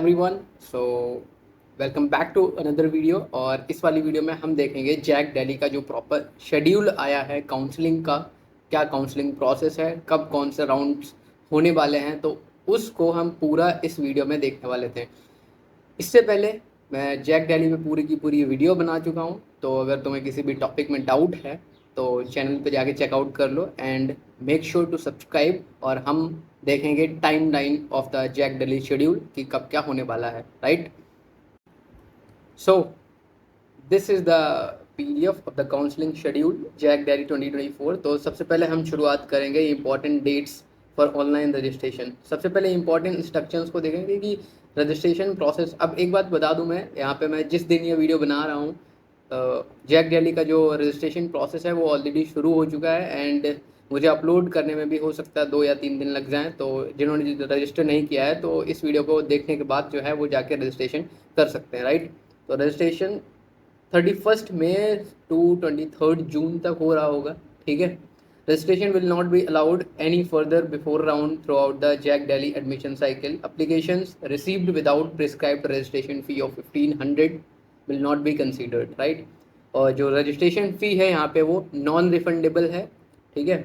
Everyone, so welcome back to another video. और इस वाली वीडियो में हम देखेंगे जैक दिल्ली का जो प्रॉपर शेड्यूल आया है काउंसलिंग का, क्या काउंसलिंग प्रोसेस है, कब कौन से राउंड्स होने वाले हैं, तो उसको हम पूरा इस वीडियो में देखने वाले थे। इससे पहले मैं जैक दिल्ली में पूरी की पूरी वीडियो बना चुका हूँ, तो अगर तुम्हें किसी भी टॉपिक में डाउट है तो चैनल पे जाके चेकआउट कर लो and make sure to subscribe. और हम देखेंगे timeline of the JAC Delhi schedule कि कब क्या होने वाला है, right. So this is the PDF of the counselling schedule JAC Delhi 2024। तो सबसे पहले हम शुरुआत करेंगे important dates for online registration. सबसे पहले इंपॉर्टेंट इंस्ट्रक्शंस को देखेंगे कि रजिस्ट्रेशन प्रोसेस। अब एक बात बता दूं, मैं यहाँ पे मैं जिस दिन ये वीडियो बना रहा हूँ, जैक दिल्ली का जो रजिस्ट्रेशन प्रोसेस है वो ऑलरेडी शुरू हो चुका है एंड मुझे अपलोड करने में भी हो सकता है 2 या 3 दिन लग जाएं। तो जिन्होंने रजिस्टर नहीं किया है तो इस वीडियो को देखने के बाद जो है वो जाके रजिस्ट्रेशन कर सकते हैं, राइट। तो रजिस्ट्रेशन 31 मई टू 23 जून तक हो रहा होगा, ठीक है। Registration will not be allowed any further before round throughout the Jack Delhi admission cycle. Applications received without prescribed registration fee of 1500 will not be considered, right? और जो registration फ़ी है यहाँ पे वो नॉन रिफंडेबल है, ठीक है।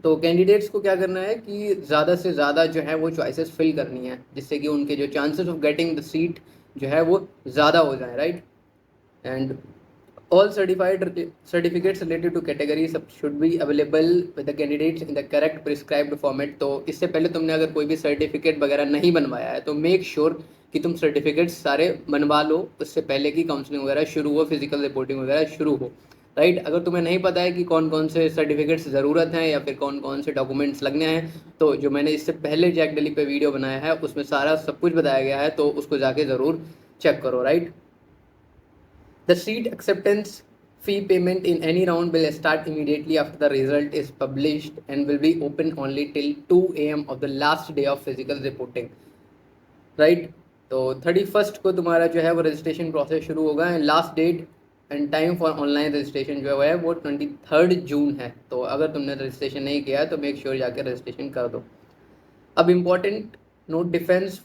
तो कैंडिडेट्स को क्या करना है कि ज़्यादा से ज़्यादा जो है वो चॉइसेस फिल करनी है, जिससे कि उनके जो chances of getting the seat जो है वो ज़्यादा हो जाए, right. And all certified certificates related to categories should be available with the candidates in the correct prescribed format। तो इससे पहले तुमने अगर कोई भी सर्टिफिकेट वगैरह नहीं बनवाया है तो मेक श्योर कि तुम सर्टिफिकेट्स सारे बनवा लो उससे पहले कि काउंसलिंग वगैरह शुरू हो, फिजिकल रिपोर्टिंग वगैरह शुरू हो, राइट। अगर तुम्हें नहीं पता है कि कौन कौन से सर्टिफिकेट्स ज़रूरत हैं या फिर कौन कौन से डॉक्यूमेंट्स लगने हैं, तो जो मैंने इससे पहले जैक दिल्ली पे वीडियो बनाया है उसमें सारा सब कुछ बताया गया है, तो उसको जाके ज़रूर चेक करो, right. The seat acceptance fee payment in any round will start immediately after the result is published and will be open only till 2 AM of the last day of physical reporting, right। तो 31 को तुम्हारा जो है वो registration process शुरू होगा and last date and time for online registration जो है वो 23 जून है। तो अगर तुमने रजिस्ट्रेशन नहीं किया है तो मेक श्योर जाकर रजिस्ट्रेशन कर दो। अब important note, defence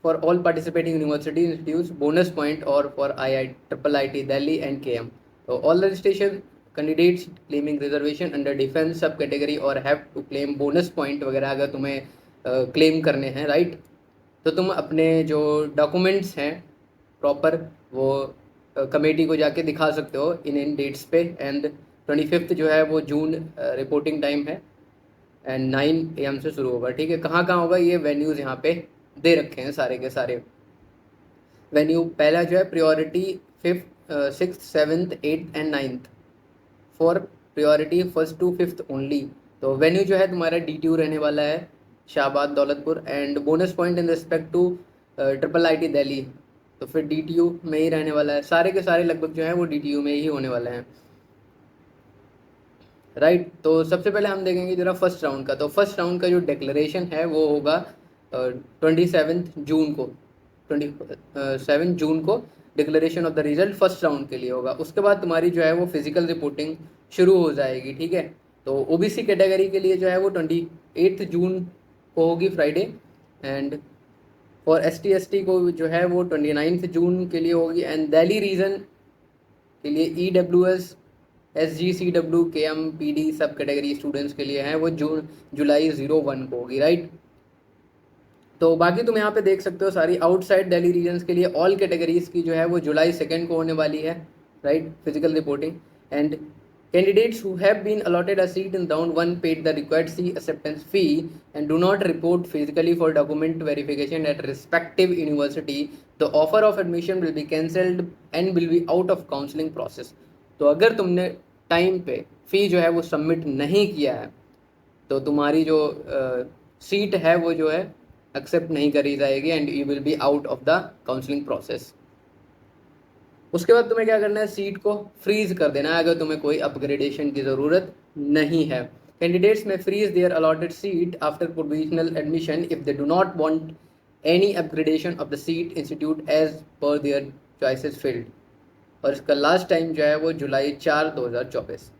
for all participating university institutes bonus point or for IIT Delhi and KM। So all the registration candidates claiming reservation under defense सब category और have to claim bonus point वगैरह अगर तुम्हें claim करने हैं, right. तो तुम अपने जो डॉक्यूमेंट्स हैं प्रॉपर वो कमेटी को जाके दिखा सकते हो इन डेट्स पे। एंड 25 जो है वो जून रिपोर्टिंग टाइम है एंड 9 AM से शुरू होगा, ठीक है। कहाँ कहाँ होगा ये वेन्यूज़ यहाँ पे दे रखे हैं सारे के सारे। वेन्यू पहला जो है priority 5th 6th 7th 8th and 9th for priority 1st to 5th only. तो वेन्यू जो है तुम्हारा DTU रहने वाला है Shahbad Daulatpur and bonus point in respect to IIT Delhi, तो फिर DTU में ही रहने वाला है। सारे के सारे लगभग जो है वो DTU में ही होने वाले हैं, राइट। तो सबसे पहले हम देखेंगे जरा फर्स्ट राउंड का। तो फर्स्ट राउंड का जो डिक्लेरेशन है वो होगा 27 जून को। 27 जून को declaration of the result first round के लिए होगा। उसके बाद तुम्हारी जो है वो फिजिकल रिपोर्टिंग शुरू हो जाएगी, ठीक है। तो OBC कैटेगरी के लिए जो है वो 28 जून को होगी फ्राइडे एंड फॉर ST को जो है वो 29 जून के लिए होगी एंड दिल्ली रीजन के लिए EWS SG CW KM PD सब कैटेगरी स्टूडेंट्स के लिए हैं वो जुलाई 01 को होगी, राइट। तो बाकी तुम यहाँ पे देख सकते हो सारी आउटसाइड दिल्ली रीजन्स के लिए ऑल कैटेगरीज की जो है वो जुलाई 2 को होने वाली है, right, physical reporting. And candidates who have been allotted a seat in round 1 paid the required seat acceptance fee and do not report physically for document verification at respective university, the offer of admission will be cancelled and will be out of counselling process. तो अगर तुमने time पे फ़ी जो है वो submit नहीं किया है तो तुम्हारी जो सीट है वो जो है एक्सेप्ट नहीं करी जाएगी and you will be out of the counselling process. उसके बाद तुम्हें क्या करना है, सीट को फ्रीज कर देना है अगर तुम्हें कोई अपग्रेडेशन की ज़रूरत नहीं है। कैंडिडेट्स में freeze their allotted seat after provisional admission if they do not want any upgradation of the seat institute as per their choices filled. और इसका लास्ट टाइम जो है वो जुलाई 4 2024।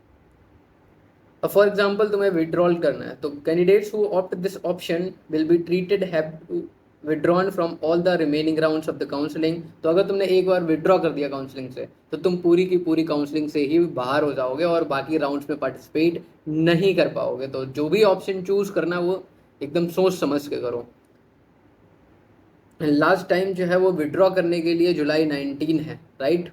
अब फॉर एग्जाम्पल तुम्हें विड्रॉल करना है तो candidates who opt this option will be treated have to withdrawn from all the remaining rounds of the counselling. तो अगर तुमने एक बार विड्रॉ कर दिया काउंसलिंग से तो तुम पूरी की पूरी काउंसलिंग से ही बाहर हो जाओगे और बाकी राउंड्स में पार्टिसिपेट नहीं कर पाओगे। तो जो भी ऑप्शन चूज करना वो एकदम सोच समझ के करो। लास्ट टाइम जो है वो विड्रॉ करने के लिए जुलाई 19 है, राइट।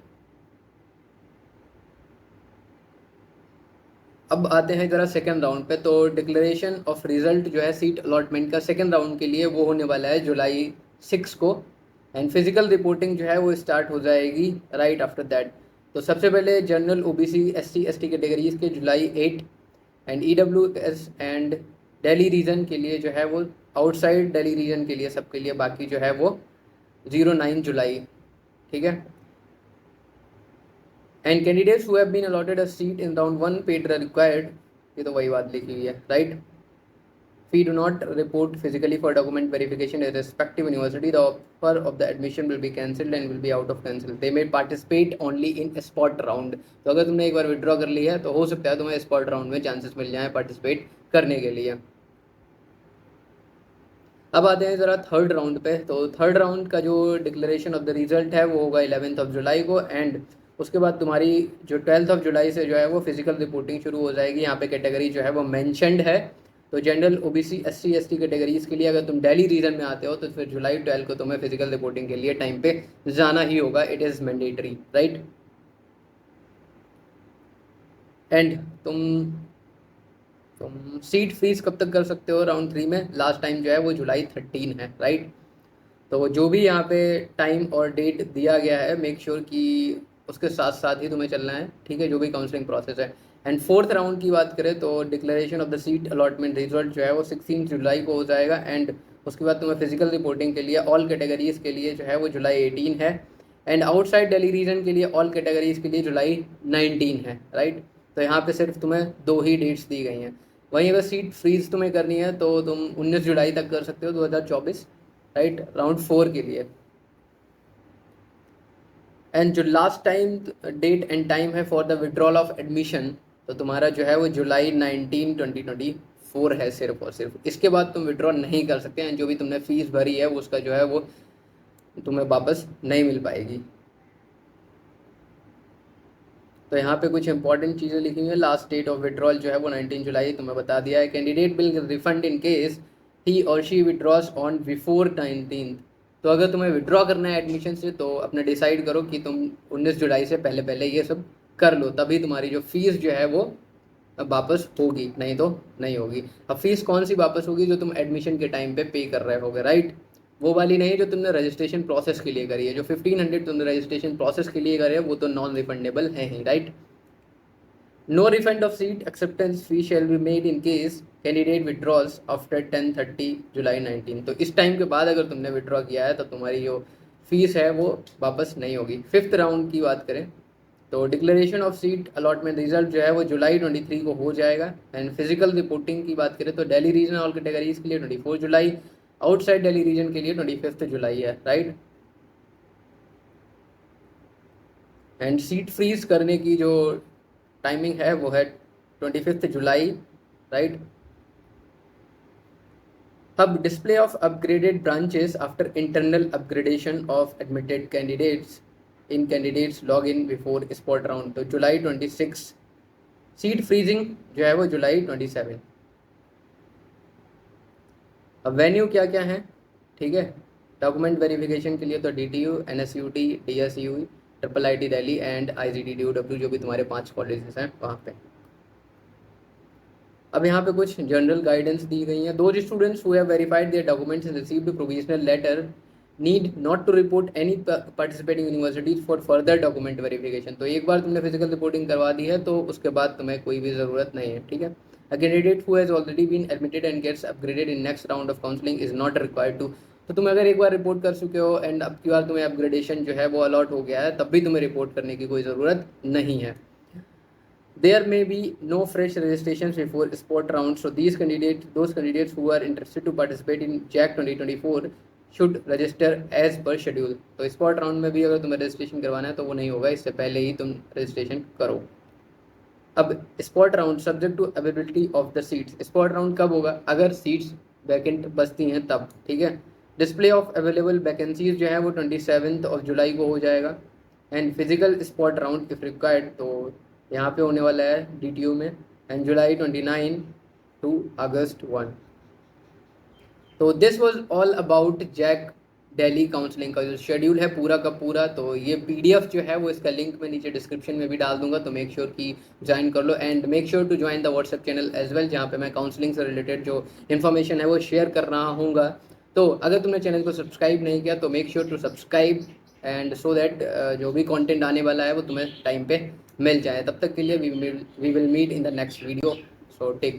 अब आते हैं जरा सेकंड राउंड पे। तो डिक्लेरेशन ऑफ रिजल्ट जो है सीट अलॉटमेंट का सेकंड राउंड के लिए वो होने वाला है जुलाई 6 को। एंड फिजिकल रिपोर्टिंग जो है वो स्टार्ट हो जाएगी राइट आफ्टर दैट। तो सबसे पहले general OBC SC ST categories के जुलाई 8 and EWS and Delhi region के लिए जो है वो आउटसाइड दिल्ली रीजन के लिए सबके लिए बाकी जो है वो 09 जुलाई, ठीक है। And candidates who have been allotted a seat in round 1 paid required, ये तो वही बात लिखी हुई है, right. Fee do not report physically for document verification at respective university, the offer of the admission will be cancelled and will be out of cancel. They may participate only in spot round. तो अगर तुमने एक बार withdraw कर लिया है तो हो सकता है तुम्हें स्पॉट राउंड में चांसेस मिल जाए पार्टिसिपेट करने के लिए। अब आते हैं ज़रा थर्ड राउंड पे। तो थर्ड राउंड का जो डिक्लेरेशन ऑफ द रिजल्ट है वो होगा 11 जुलाई को। एंड उसके बाद तुम्हारी जो 12 जुलाई से जो है वो फिजिकल रिपोर्टिंग शुरू हो जाएगी। यहाँ पे कैटेगरी जो है वो मैंशनड है। तो general OBC SC ST categories के लिए अगर तुम दिल्ली रीजन में आते हो तो फिर जुलाई 12 को तुम्हें फिजिकल रिपोर्टिंग के लिए टाइम पे जाना ही होगा, it is mandatory, right. And तुम सीट फ्रीज कब तक कर सकते हो राउंड 3 में? लास्ट टाइम जो है वो जुलाई 13 है, राइट। तो जो भी यहाँ पे टाइम और डेट दिया गया है मेक श्योर कि उसके साथ साथ ही तुम्हें चलना है, ठीक है, जो भी काउंसलिंग प्रोसेस है। एंड फोर्थ राउंड की बात करें तो declaration of the seat allotment result जो है वो 16 जुलाई को हो जाएगा। एंड उसके बाद तुम्हें फिजिकल रिपोर्टिंग के लिए ऑल कैटेगरीज के लिए जो है वो जुलाई 18 है। एंड आउटसाइड दिल्ली रीजन के लिए ऑल कैटेगरीज के लिए जुलाई 19 है, राइट। तो यहाँ पे सिर्फ तुम्हें 2 ही डेट्स दी गई हैं। वहीं अगर सीट फ्रीज तुम्हें करनी है तो तुम 19 जुलाई तक कर सकते हो 2024, राइट, राउंड 4 के लिए। एंड जो last time date and time है for the withdrawal of admission तो तुम्हारा जो है वो जुलाई 19 2024 है सिर्फ और सिर्फ। इसके बाद तुम विड्रॉ नहीं कर सकते हैं। जो भी तुमने फीस भरी है उसका जो है वो तुम्हें वापस नहीं मिल पाएगी। तो यहाँ पे कुछ इंपॉर्टेंट चीज़ें लिखी हुई है। लास्ट डेट ऑफ विड्रॉल जो है वो 19 जुलाई तुम्हें बता दिया है। Candidate will refund in case he और शी विड्रॉज ऑन बिफोर 19। तो अगर तुम्हें विड्रॉ करना है एडमिशन से तो अपने डिसाइड करो कि तुम 19 जुलाई से पहले पहले ये सब कर लो, तभी तुम्हारी जो फीस जो है वो वापस होगी, नहीं तो नहीं होगी। अब फीस कौन सी वापस होगी? जो तुम एडमिशन के टाइम पे कर रहे होगे, राइट। वो वाली नहीं जो तुमने रजिस्ट्रेशन प्रोसेस के लिए करी है। जो 1500 तुमने रजिस्ट्रेशन प्रोसेस के लिए करे वो तो नॉन रिफंडेबल है ही, right. No refund of seat acceptance fee shall be made in case candidate withdrawals after 10:30 July 19। तो इस टाइम के बाद अगर तुमने विड्रॉ किया है तो तुम्हारी जो फीस है वो वापस नहीं होगी। फिफ्थ राउंड की बात करें तो declaration of seat allotment result जो है वो जुलाई 23 को हो जाएगा। एंड फिजिकल रिपोर्टिंग की बात करें तो दिल्ली रीजन ऑल कैटेगरीज के लिए 24 जुलाई, आउटसाइड दिल्ली रीजन के लिए 25 जुलाई है, राइट। एंड सीट फ्रीज करने की जो टाइमिंग है वो है 25 जुलाई, राइट। अब display of upgraded branches after internal upgradation of admitted candidates in candidates log in before spot round तो जुलाई 26। सीट फ्रीजिंग जो है वो जुलाई 27। अब वेन्यू क्या क्या है, ठीक है। डॉक्यूमेंट वेरिफिकेशन के लिए तो DTU, NSUT, DSU, IIIT Delhi and IGT DOW जो भी तुम्हारे 5 कॉलेजेस हैं वहाँ पे। अब यहाँ पे कुछ जनरल गाइडेंस दी गई हैं। Those students who have verified their documents and received provisional letter need not to report any participating universities for further document verification. तो एक बार तुमने फिजिकल रिपोर्टिंग करवा दी है तो उसके बाद तुम्हें कोई भी ज़रूरत नहीं है, ठीक है। A candidate who has already been admitted and gets upgraded in next round of counseling is not required to। तो तुम अगर एक बार रिपोर्ट कर चुके हो एंड अब की बार तुम्हें अपग्रेडेशन जो है वो अलॉट हो गया है तब भी तुम्हें रिपोर्ट करने की कोई ज़रूरत नहीं है। There may be no fresh registrations before sport round, so those candidates who are interested to participate in JAC 2024 should register as per schedule। तो स्पॉट राउंड में भी अगर तुम्हें रजिस्ट्रेशन करवाना है तो वो नहीं होगा, इससे पहले ही तुम रजिस्ट्रेशन करो। अब spot round subject to availability of the seats. Spot round कब होगा? अगर सीट्स वैकेंट बचती हैं तब, ठीक है। डिस्प्ले ऑफ अवेलेबल वैकेंसीज जो है वो 27 जुलाई को हो जाएगा। And physical spot round if required, तो यहाँ पे होने वाला है DTU में, एंड जुलाई 29 टू अगस्त 1। तो this was all about JAC Delhi counselling का जो शेड्यूल है पूरा का पूरा। तो ये PDF जो है वो इसका लिंक मैं नीचे डिस्क्रिप्शन में भी डाल दूंगा, तो मेक श्योर कि ज्वाइन कर लो। And make sure to join the WhatsApp channel as well, जहाँ पे मैं काउंसलिंग से रिलेटेड जो इन्फॉर्मेशन है वो शेयर कर रहा हूँगा। तो अगर तुमने चैनल को सब्सक्राइब नहीं किया तो make sure to subscribe, and so that जो भी कंटेंट आने वाला है वो तुम्हें टाइम पे मिल जाए। तब तक के लिए we will meet in the next video. So take care.